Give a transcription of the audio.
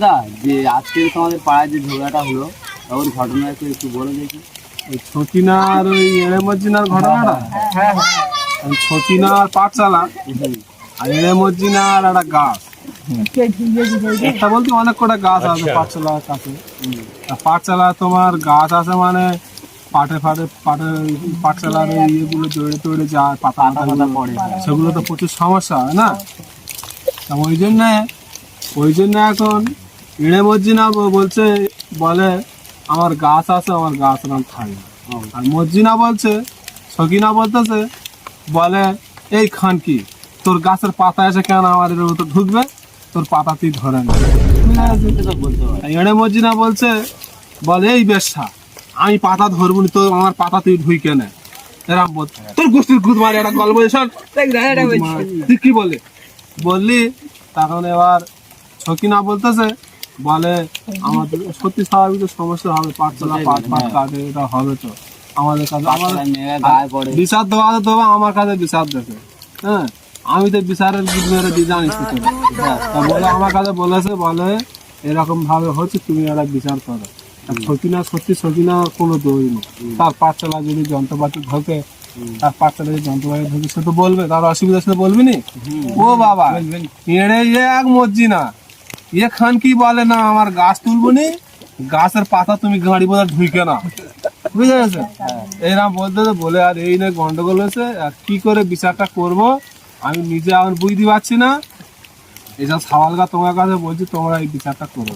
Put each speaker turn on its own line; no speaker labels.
দা যে আজকে তোমাদের পাড়ায় যে ঝগড়াটা হলো ওর ঘটনা একটু বলে দেখি।
ছকিনার ওই এড়েমজ্জিনার ঘটনাটা, ছকিনার পাঠশালা আর এড়েমজ্জিনার একটা গাছ, একটা বলতে অনেক কটা গাছ আছে পাঠশালার কাছে। পাঠশালা তোমার গাছ আছে মানে পাটে পাঠশালার ইয়েগুলো জড়ে তড়ে যায়, পাতা পড়ে, সেগুলো তো প্রচুর সমস্যা হয় না। ওই জন্য এখন এড়েমজ্জিনা বলছে, বলে আমার গাছ আছে, আমার গাছ নাম খাই। আর মজ্জিনা বলছে, সকিনা বলতেছে, বলে এই খান কি তোর গাছের পাতা এসে কেন আমার এর মতো ঢুকবে, তোর পাতা তুই ধরে না। এড়ে মজ্জিনা বলছে, বলে এই বেশা আমি পাতা ধরবো নি, তোর আমার পাতা তুই ঢুকে না। এরম বল তোর গোষ্ঠীর গুদ মারে একটা গল্প তুই কি বলে বললি। তখন এবার ছকিনা বলতেছে, বলে আমাদের সত্যি স্বাভাবিক সমস্যা হবে, পাঠশালা পাঠ কাটে, এটা হবে তো আমাদের কাছে, আমাদের বিচার দেওয়া আমার কাছে বিচার দেখে। হ্যাঁ, আমি তো বিচারের মেরে দিয়ে জানিস বলে আমার কাছে বলেছে, বলে এরকম ভাবে হচ্ছে, তুমি একটা বিচার করো। ছকিনা সত্যি ছকিনা কোনো দোষ নেই, তার পাঠশালা যদি যন্ত্রপাতি ঢোকে, তার পাঠশালা যদি যন্ত্রপাতি ঢোকে সে তো বলবে, তার অসুবিধা সে বলবি নি। ও বাবা এড়ে এক মজ্জিনা ইয়ে খান কি বলে না আমার গাছ তুলবো নি, গাছের পাতা তুমি গাড়ি বোধ ঢুকে না, বুঝতে পেরেছো? এরা বলতে বলে আর এই নিয়ে গন্ডগোল হয়েছে, আর কি করে বিচারটা করব আমি নিজে আমার বুঝতে পারছি না। এইসব সওয়ালটা তোমার কাছে বলছি, তোমরা এই বিচারটা করো।